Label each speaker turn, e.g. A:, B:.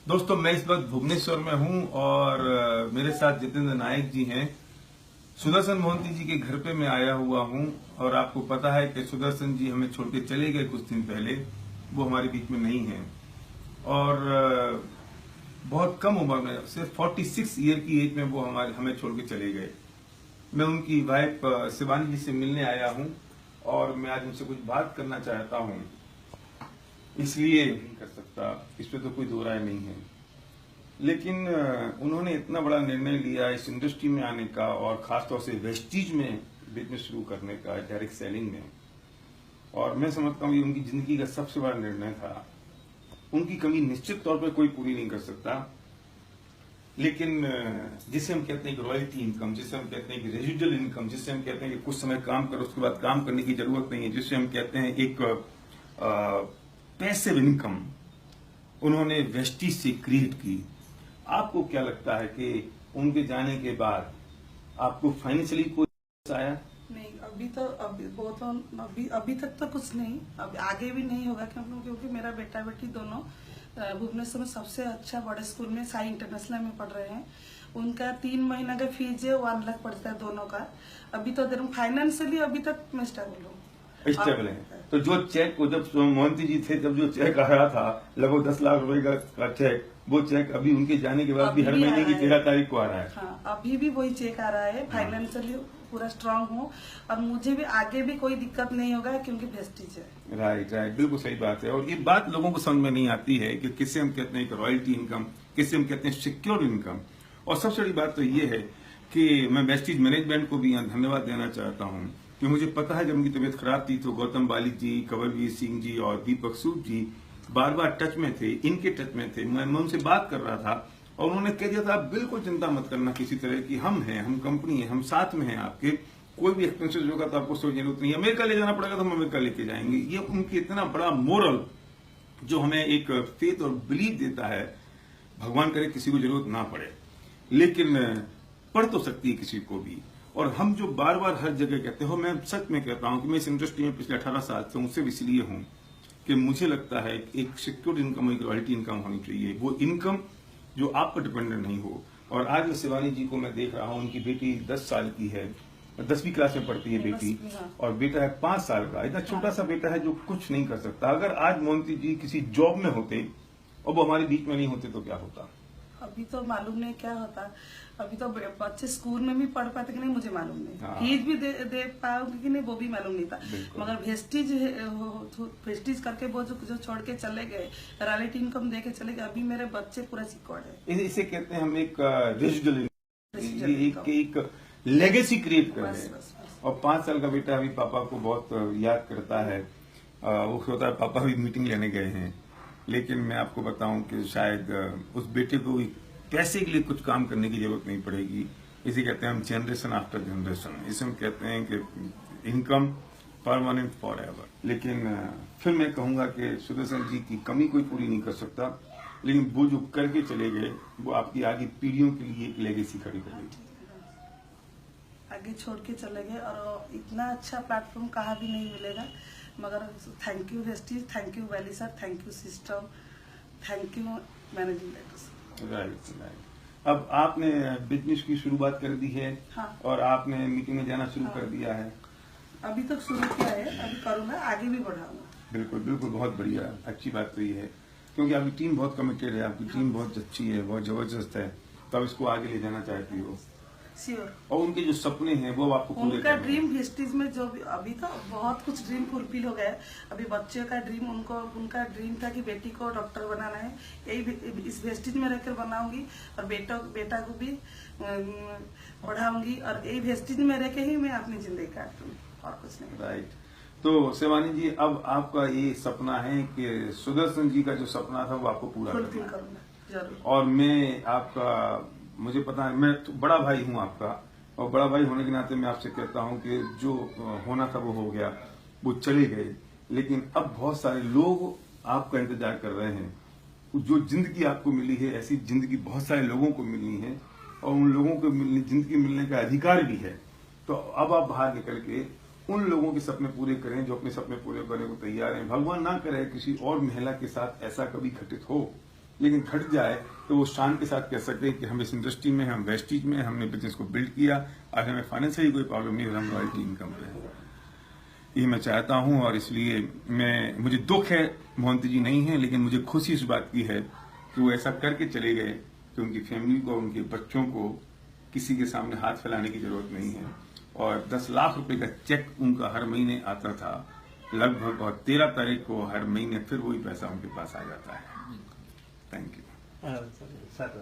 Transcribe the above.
A: दोस्तों, मैं इस वक्त भुवनेश्वर में हूं और मेरे साथ जितेंद्र नायक जी हैं। सुदर्शन मोहंती जी के घर पे मैं आया हुआ हूं और आपको पता है कि सुदर्शन जी हमें छोड़ के चले गए कुछ दिन पहले। वो हमारे बीच में नहीं हैं और बहुत कम उम्र में, सिर्फ 46 ईयर की एज में वो हमें छोड़ के चले गए। मैं उनकी वाइफ शिवानी जी से मिलने आया हूं और मैं आज उनसे कुछ बात करना चाहता हूं, इसलिए नहीं कर सकता, इस पे तो कोई दो राय नहीं है। लेकिन उन्होंने इतना बड़ा निर्णय लिया इस इंडस्ट्री में आने का और खासतौर से वेस्टीज में बिजनेस शुरू करने का, डायरेक्ट सेलिंग में, और मैं समझता हूँ ये उनकी जिंदगी का सबसे बड़ा निर्णय था। उनकी कमी निश्चित तौर पर कोई पूरी नहीं कर सकता, लेकिन जिसे हम कहते हैं कि रॉयल्टी इनकम, जिसे हम कहते हैं कि रेजिडुअल इनकम, जिसे हम कहते हैं कि कुछ समय काम करो उसके बाद काम करने की जरूरत नहीं है, जिसे हम कहते हैं एक पैसिव इनकम, उन्होंने वेस्टीज से क्रिएट की। आपको क्या लगता है कि उनके जाने के बाद आपको फाइनेंशियली कोई आया?
B: नहीं, अभी तक तो कुछ नहीं, अब आगे भी नहीं होगा क्योंकि मेरा बेटा बेटी दोनों भुवनेश्वर में सबसे अच्छा बड़े स्कूल में साई इंटरनेशनल में पढ़ रहे हैं। उनका 3 महीना का फीस है 1 लाख पड़ता है दोनों का। अभी तो फाइनेंशियली अभी तक मैं स्टेबल हूँ।
A: स्टेबल है तो जो चेक, जब मोहंती जी थे जब जो चेक आया था लगभग 10 लाख रुपए का चेक, वो चेक अभी उनके जाने के बाद भी हर महीने की 13 तारीख को आ रहा है।
B: हाँ, अभी भी वही चेक आ रहा है। फाइनेंशियली पूरा स्ट्रांग हूँ और मुझे भी आगे भी कोई दिक्कत नहीं होगा क्योंकि वेस्टीज है।
A: राइट, बिल्कुल सही बात है। और ये बात लोगों को समझ में नहीं आती है कि किससे हम कहते हैं रॉयल्टी इनकम, किससे हम कहते हैं सिक्योर इनकम। और सबसे बड़ी बात तो ये है कि मैं वेस्टीज मैनेजमेंट को भी यहाँ धन्यवाद देना चाहता हूँ कि मुझे पता है जब उनकी तबीयत खराब थी तो गौतम बाली जी, कंवरवीर सिंह जी और दीपक सूद जी बार बार टच में थे, इनके टच में थे। मैं उनसे बात कर रहा था और उन्होंने कह दिया था आप बिल्कुल चिंता मत करना किसी तरह की, हम हैं, हम कंपनी है, हम साथ में हैं आपके, कोई भी एक्सपेंसेस होगा तो आपको सोचने की जरूरत नहीं है, अमेरिका ले जाना पड़ेगा तो हम अमेरिका लेके जाएंगे। ये उनकी इतना बड़ा मोरल जो हमें एक फेथ और बिलीव देता है। भगवान करे किसी को जरूरत ना पड़े, लेकिन पड़ तो सकती है किसी को भी। और हम जो बार बार हर जगह कहते हो, मैं सच में कहता हूं कि मैं इस इंडस्ट्री में पिछले 18 साल से हूं, सिर्फ इसलिए हूं कि मुझे लगता है एक सिक्योर इनकम, एक रॉयल्टी इनकम होनी चाहिए। वो इनकम जो आप पर डिपेंडेंट नहीं हो। और आज मैं शिवानी जी को मैं देख रहा हूं, उनकी बेटी 10 साल की है, 10वीं क्लास में पढ़ती है बेटी, और बेटा है 5 साल का। इतना छोटा सा बेटा है जो कुछ नहीं कर सकता। अगर आज मोहंती जी किसी जॉब में होते और वो हमारे बीच में नहीं होते तो क्या होता?
B: अभी तो मालूम नहीं क्या होता। अभी तो बच्चे स्कूल में भी पढ़ पाते कि नहीं मुझे मालूम नहीं, फीस भी दे पाओगे कि नहीं वो भी मालूम नहीं था। मगर वेस्टीज करके वो जो छोड़ के चले गए, रॉयल्टी इनकम दे के चले गए, अभी मेरे बच्चे पूरा सिक्योर्ड है।
A: इसे कहते हैं हम एक रेजिडुअल, एक लेगेसी क्रिएट कर रहे हैं। और 5 साल का बेटा अभी पापा को बहुत याद करता है। वो होता है पापा भी मीटिंग लेने गए हैं, लेकिन मैं आपको बताऊं कि शायद उस बेटे को पैसे के लिए कुछ काम करने की जरूरत नहीं पड़ेगी। इसे कहते हैं हम जनरेशन आफ्टर जनरेशन, इसे हम कहते हैं कि इनकम परमानेंट फॉर एवर। लेकिन फिर मैं कहूंगा कि सुदर्शन जी की कमी कोई पूरी नहीं कर सकता, लेकिन वो जो करके चले गए वो आपकी आगे पीढ़ियों के लिए एक लेगेसी खड़ी करेगी।
B: आगे छोड़ के चले गए और इतना अच्छा प्लेटफॉर्म कहाँ भी नहीं मिलेगा। मगर thank you Vestige, thank you valley sir, thank you system, thank you managing director.
A: Right. अब आपने बिजनेस की शुरुआत कर दी है।
B: हाँ।
A: और आपने मीटिंग में जाना शुरू कर दिया है।
B: अभी तक शुरू किया है, अभी करूंगा, आगे भी बढ़ाऊंगा।
A: बिल्कुल बिल्कुल, बहुत बढ़िया, अच्छी बात तो ये है क्योंकि आपकी टीम बहुत कमिटेड है, आपकी टीम बहुत अच्छी है, बहुत जबरदस्त है, तो आप इसको आगे ले जाना चाहती हो।
B: श्योर।
A: और उनके जो सपने हैं वो आपको पूरे
B: उनका ड्रीम वेस्टीज में जो भी, अभी तो बहुत कुछ ड्रीम फुलफिल हो गया है। अभी बच्चे का ड्रीम, उनका ड्रीम था कि बेटी को डॉक्टर बनाना है, यही इस वेस्टीज में रहकर बनाऊंगी और बेटा को भी पढ़ाऊंगी और यही वेस्टीज में रह के ही मैं अपनी जिंदगी काटूंगी और कुछ नहीं।
A: राइट। तो शिवानी जी, अब आपका ये सपना है कि सुदर्शन जी का जो सपना था वो आपको पूरा
B: फुलफिल करूंगा जरूर।
A: और मैं आपका, मुझे पता है, मैं तो बड़ा भाई हूं आपका, और बड़ा भाई होने के नाते मैं आपसे कहता हूं कि जो होना था वो हो गया, वो चले गए, लेकिन अब बहुत सारे लोग आपका इंतजार कर रहे हैं। जो जिंदगी आपको मिली है, ऐसी जिंदगी बहुत सारे लोगों को मिलनी है और उन लोगों को जिंदगी मिलने का अधिकार भी है। तो अब आप बाहर निकल के उन लोगों के सपने पूरे करें जो अपने सपने पूरे करने को तैयार हैं। भगवान ना करे किसी और महिला के साथ ऐसा कभी घटित हो, लेकिन घट जाए तो वो शान के साथ कह सकते हैं कि हम इस इंडस्ट्री में, हम वेस्टीज में, हमने बिजनेस को बिल्ड किया और हमें फाइनेंशियली कोई प्रॉब्लम नहीं, हम रॉयल्टी इनकम पे हैं। ये मैं चाहता हूं और इसलिए मुझे दुख है मोहंती जी नहीं है, लेकिन मुझे खुशी इस बात की है कि वो ऐसा करके चले गए कि उनकी फैमिली को, उनके बच्चों को किसी के सामने हाथ फैलाने की जरूरत नहीं है। और 10 लाख रुपए का चेक उनका हर महीने आता था लगभग, और 13 तारीख को हर महीने फिर वही पैसा उनके पास आ जाता है। Thank you.
C: सर,